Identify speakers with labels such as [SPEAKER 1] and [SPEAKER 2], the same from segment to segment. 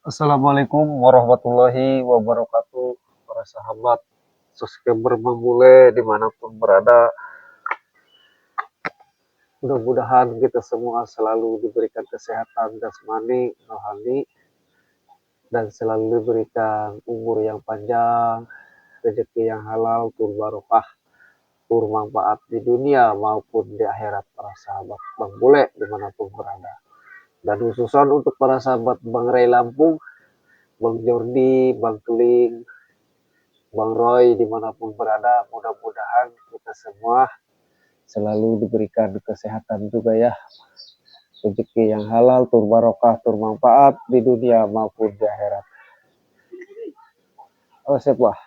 [SPEAKER 1] Assalamualaikum warahmatullahi wabarakatuh, para sahabat subscriber Bang Bule dimanapun berada. Mudah-mudahan kita semua selalu diberikan kesehatan jasmani, rohani, dan selalu diberikan umur yang panjang, rezeki yang halal, barokah, bermanfaat di dunia maupun di akhirat para sahabat Bang Bule dimanapun berada. Dan khususan untuk para sahabat Bang Ray Lampung, Bang Jordi, Bang Keling, Bang Roy dimanapun berada, mudah-mudahan kita semua selalu diberikan kesehatan juga ya, rezeki yang halal, barokah, bermanfaat di dunia maupun di akhirat. Oh siap bah,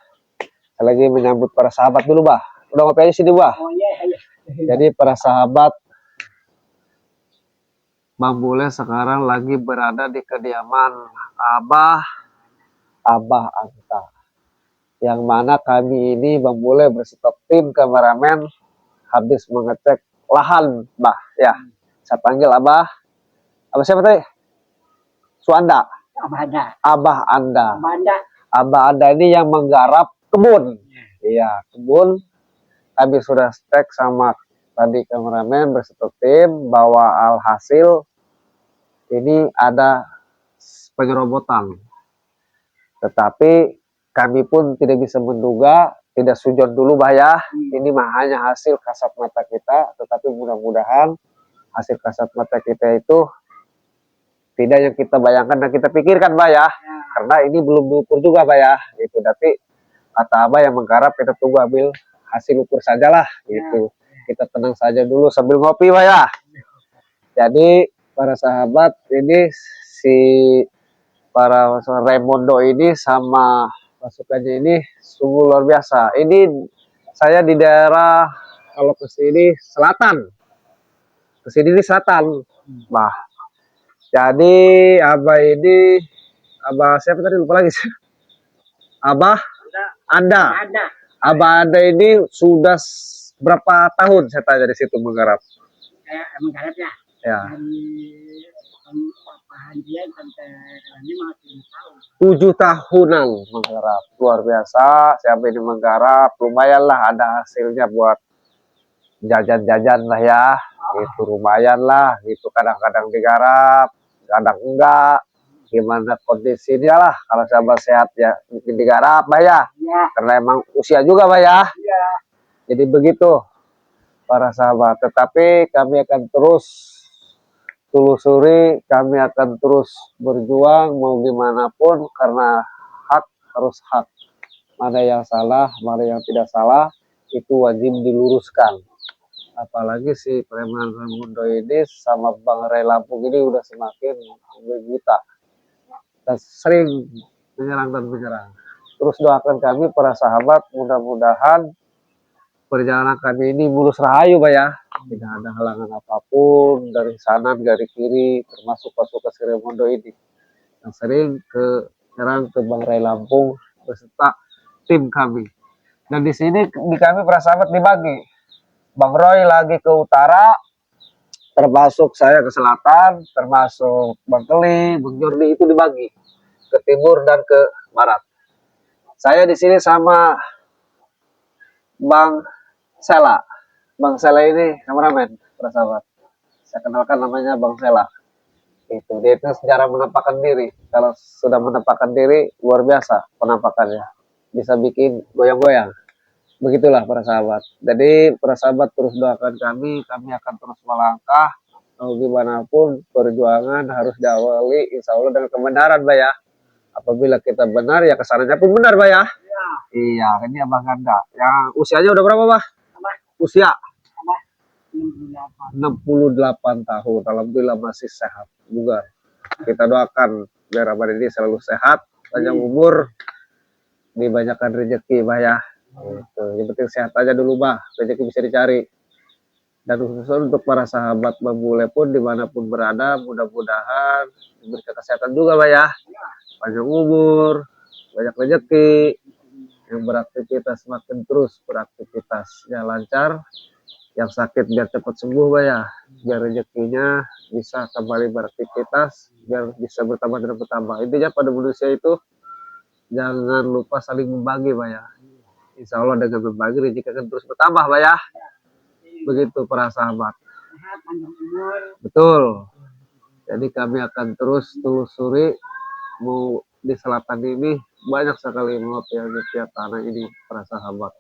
[SPEAKER 1] saya lagi menyambut para sahabat dulu bah, udah ngopi aja sini bah. Oh, iya. Jadi para sahabat, Bang Bule sekarang lagi berada di kediaman Abah Anta, yang mana kami ini Bang Bule berserta tim kameramen habis mengecek lahan bah ya. Saya panggil Abah siapa tadi? Suanda. Abah Anda. Abah Anda ini yang menggarap kebun. Iya, kebun. Kami sudah stek sama tadi kameramen berserta tim bahwa alhasil ini ada penyerobotan. Tetapi kami pun tidak bisa menduga, tidak sujon dulu bah ya. Ini mah hanya hasil kasat mata kita, tetapi mudah-mudahan hasil kasat mata kita itu tidak yang kita bayangkan dan kita pikirkan bah ya. Karena ini belum diukur juga bah ya. Gitu. Tapi kata Abah yang menggarap kita tunggu ambil hasil ukur sajalah gitu. Kita tenang saja dulu sambil ngopi bah ya. Jadi para sahabat ini si para Raimundo ini sama pasukannya ini sungguh luar biasa. Ini saya di daerah kalau ke sini selatan. Ke sini selatan. Bah. Jadi Abah siapa tadi lupa lagi. Abah Anda. Abah Anda ini sudah berapa tahun saya tanya di situ menggarap?
[SPEAKER 2] Menggarap ya.
[SPEAKER 1] Ya.
[SPEAKER 2] Dari sampai
[SPEAKER 1] 7 tahunan menggarap, luar biasa. Siapa ini menggarap, lumayan lah ada hasilnya buat jajan-jajan lah ya. Itu lumayan lah, itu kadang-kadang digarap, kadang enggak. Gimana kondisinya lah, kalau sahabat sehat ya mungkin digarap bah ya. Karena emang usia juga bah ya. Jadi begitu para sahabat, tetapi kami akan terus telusuri, kami akan terus berjuang mau gimana pun karena hak harus hak. Mana yang salah, mana yang tidak salah itu wajib diluruskan. Apalagi si Preman Raimundo ini sama Bang Ray Lampung ini udah semakin berjuta dan sering menyerang dan menyerang. Terus doakan kami para sahabat, mudah-mudahan perjalanan kami ini mulus rahayu bah ya. Tidak ada halangan apapun dari sana dari kiri, termasuk pasukan si Raimundo ini yang sering menyerang ke Bang Ray Lampung beserta tim kami. Dan di sini di kami para sahabat dibagi. Bang Roy lagi ke utara, termasuk saya ke selatan, termasuk Bang Keli, Bang Jordi itu dibagi ke timur dan ke barat. Saya di sini sama Bang Sela. Bang Sela ini kameramen, para sahabat. Saya kenalkan namanya Bang Sela. Itu dia itu sejarah menampakkan diri. Kalau sudah menampakkan diri luar biasa penampakannya. Bisa bikin goyang-goyang. Begitulah para sahabat. Jadi para sahabat terus doakan kami akan terus melangkah. Mau gimana pun perjuangan harus diawali insya Allah dengan kebenaran bah ya. Apabila kita benar ya kesananya pun benar bah ya. Iya, ini Abang Ganda. Yang usianya udah berapa bah? Usia 68 tahun. Alhamdulillah masih sehat, bugar. Kita doakan biar Abang ini selalu sehat, panjang umur, dibanyakkan rezeki bah ya. Gitu. Yang penting sehat aja dulu bah, rezeki bisa dicari. Dan khusus untuk para sahabat Bang Bule pun dimanapun berada, mudah-mudahan diberikan kesehatan juga bah ya, panjang umur, banyak rezeki, yang beraktivitas semakin terus beraktivitasnya lancar, yang sakit biar cepat sembuh bah ya, biar rezekinya bisa kembali beraktivitas biar bisa bertambah dan bertambah. Intinya pada manusia itu jangan lupa saling membagi, Pak ya. Insya Allah dengan berbagi rezeki akan terus bertambah, Pak ya. Begitu para sahabat.
[SPEAKER 2] Sehat, panjang umur.
[SPEAKER 1] Betul. Jadi kami akan terus telusuri mau di selatan ini banyak sekali maut yang di tiap tanah ini para sahabat.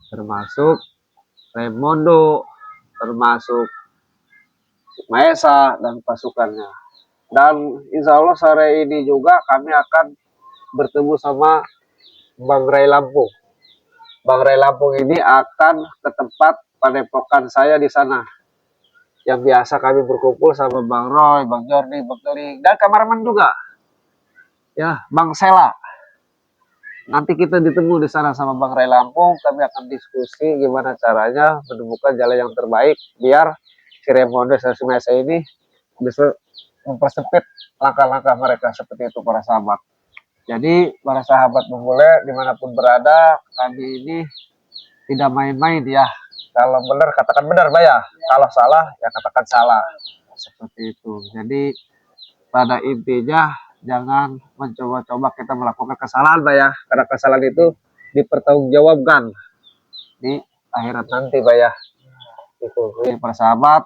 [SPEAKER 1] Termasuk Raimondo, termasuk Maesa dan pasukannya. Dan insya Allah sore ini juga kami akan bertemu sama Bang Ray Lampung. Bang Ray Lampung ini akan ke tempat padepokan saya di sana. Yang biasa kami berkumpul sama Bang Roy, Bang Jordi, Bang Keling, dan kameramen juga. Ya, Bang Sela. Nanti kita ditemu di sana sama Bang Ray Lampung. Kami akan diskusi gimana caranya menemukan jalan yang terbaik biar si Raimundo dan si Mesa ini bisa mempersempit langkah-langkah mereka seperti itu para sahabat. Jadi para sahabat memulai dimanapun berada, kami ini tidak main-main ya. Kalau benar katakan benar, Pak ya. Kalau salah ya katakan salah. Seperti itu. Jadi pada intinya jangan mencoba-coba kita melakukan kesalahan, Pak ya. Karena kesalahan itu dipertanggungjawabkan di akhirat nanti, Pak ya. Itu. Jadi para sahabat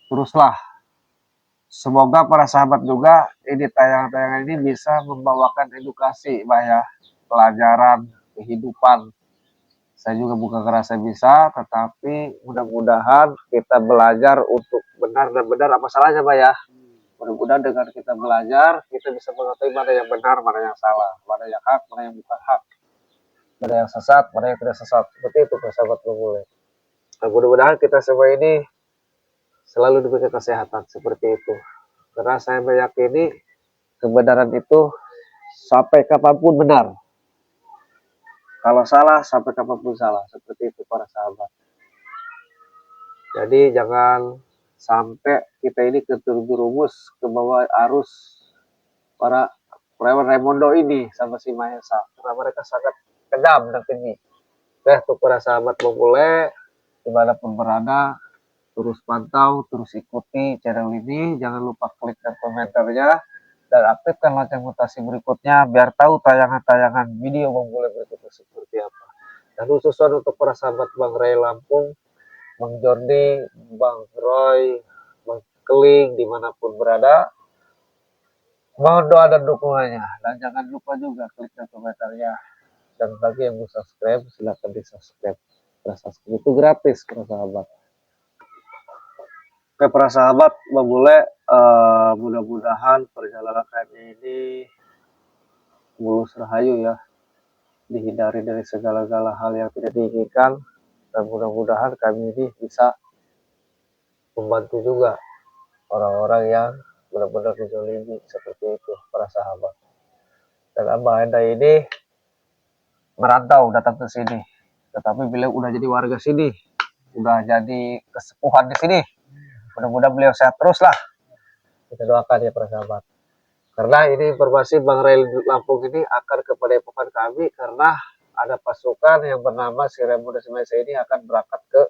[SPEAKER 1] teruslah. Semoga para sahabat juga ini tayangan-tayangan ini bisa membawakan edukasi, Pak ya. Pelajaran kehidupan. Saya juga bukan kerasa bisa, tetapi mudah-mudahan kita belajar untuk benar dan benar apa salahnya, Pak ya. Mudah-mudahan dengan kita belajar, kita bisa mengetahui mana yang benar, mana yang salah, mana yang hak, mana yang bukan hak, mana yang sesat, mana yang tidak sesat. Seperti itu, Pak sahabat memulai. Nah, mudah-mudahan kita semua ini selalu diberikan kesehatan seperti itu. Karena saya meyakini kebenaran itu sampai kapanpun benar. Kalau salah, sampai kapanpun salah. Seperti itu para sahabat. Jadi jangan sampai kita ini terjerumus ke bawah arus para Raimondo ini sama si Mahesa. Karena mereka sangat kejam dan keji. Oke, untuk para sahabat memulai dimanapun berada, terus pantau, terus ikuti channel ini. Jangan lupa klik dan komentarnya. Dan aktifkan lonceng mutasi berikutnya biar tahu tayangan-tayangan video memulai berikutnya seperti apa. Dan khususnya untuk para sahabat Bang Ray Lampung, Bang Jordi, Bang Roy, Bang Keling dimanapun berada, mohon doa dan dukungannya. Dan jangan lupa juga klik dan komentarnya. Dan bagi yang mau subscribe, silahkan di subscribe. Subscribe itu gratis para sahabat. Oke para sahabat, memulai mudah-mudahan perjalanan kami ini mulus rahayu ya, dihindari dari segala-gala hal yang tidak diinginkan, dan mudah-mudahan kami ini bisa membantu juga orang-orang yang benar-benar dizalimi seperti itu para sahabat. Dan Abah Enda ini merantau datang ke sini, tetapi beliau udah jadi warga sini, udah jadi kesepuhan di sini. Mudah-mudahan beliau sehat terus lah. Kita doakan ya para sahabat. Karena ini informasi Bang Ray Lampung ini akan ke padepokan kami karena ada pasukan yang bernama si Raimundo Semesa ini akan berangkat ke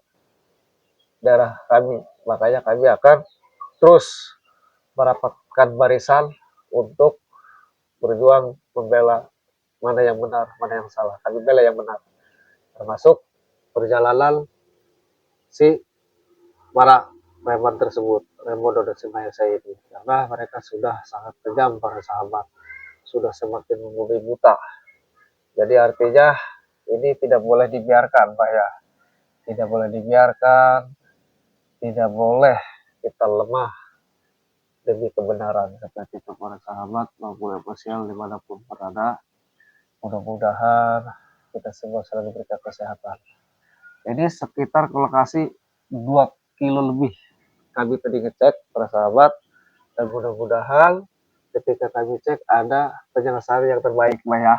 [SPEAKER 1] daerah kami. Makanya kami akan terus merapatkan barisan untuk berjuang membela mana yang benar, mana yang salah. Kami bela yang benar. Termasuk perjalanan si para preman tersebut, Raimundo dan Semesa ini. Karena mereka sudah sangat kejam para sahabat. Sudah semakin membunuh buta. Jadi artinya ini tidak boleh dibiarkan, Pak ya. Tidak boleh dibiarkan, tidak boleh kita lemah demi kebenaran. Seperti itu para sahabat maupun sosial dimanapun berada. Mudah-mudahan kita semua selalu diberikan kesehatan. Ini sekitar ke lokasi 2 kilo lebih. Kami tadi ngecek para sahabat, dan mudah-mudahan ketika kami cek ada penyelesaian yang terbaik, Pak ya.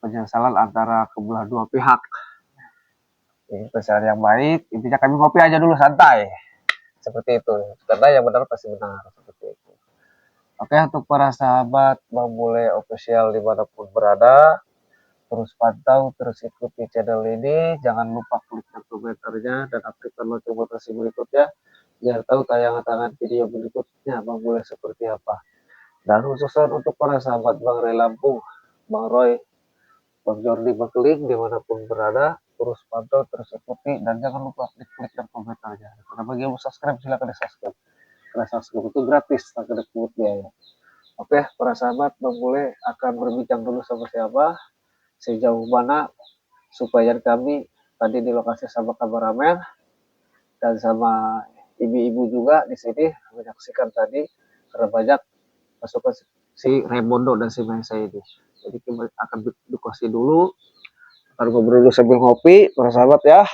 [SPEAKER 1] Penyelesaian antara kebelah dua pihak. Ini penyelesaian yang baik. Intinya kami ngopi aja dulu santai. Seperti itu. Karena yang benar pasti benar. Seperti itu. Oke, untuk para sahabat memulai official dimanapun berada, terus pantau, terus ikuti channel ini. Jangan lupa klik dan komentarnya dan aktifkan lonceng notifikasi berikutnya biar tahu tayangan video berikutnya Bang Bule seperti apa. Dan khususnya untuk para sahabat Bang Ray Lampung, Bang Roy, Bang Jordi, Bang Keling, dimanapun berada, terus pantau, terus ikuti, dan jangan lupa klik dan komentarnya. Karena bagi yang mau subscribe, silakan di subscribe. Karena subscribe itu gratis, tanpa ada pungut biaya. Oke, para sahabat, Bang Bule akan berbincang dulu sama siapa, sejauh mana supaya kami tadi di lokasi sama kameramen dan sama ibu-ibu juga di sini menyaksikan tadi karena banyak pasukan si Raimundo dan si Maisa ini. Jadi kita akan edukasi dulu, akan ngobrol dulu sambil ngopi, para sahabat ya.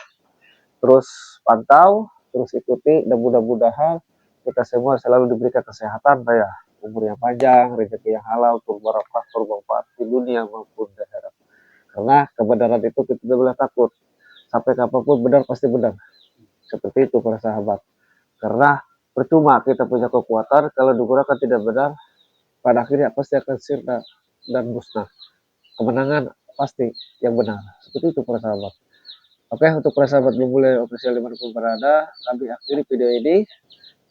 [SPEAKER 1] Terus pantau, terus ikuti, dan mudah-mudahan kita semua selalu diberikan kesehatan, ya, umur yang panjang, rezeki yang halal, berbarokah, bermanfaat di dunia maupun di akhirat. Karena kebenaran itu kita tidak boleh takut. Sampai kapanpun benar pasti benar. Seperti itu para sahabat. Karena percuma kita punya kekuatan kalau digunakan tidak benar, pada akhirnya pasti akan sirna dan musnah. Kemenangan pasti yang benar. Seperti itu para sahabat. Oke, untuk para sahabat Bang Bule official dimanapun berada, kami akhiri video ini.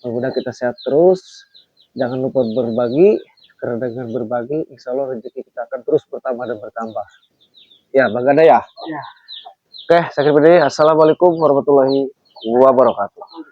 [SPEAKER 1] Mudah-mudahan kita sehat terus. Jangan lupa berbagi, karena dengan berbagi, insya Allah rezeki kita akan terus bertambah dan bertambah. Ya, Bang Ganda ya?
[SPEAKER 2] Ya.
[SPEAKER 1] Oke, saya kira ini. Assalamualaikum warahmatullahi wabarakatuh.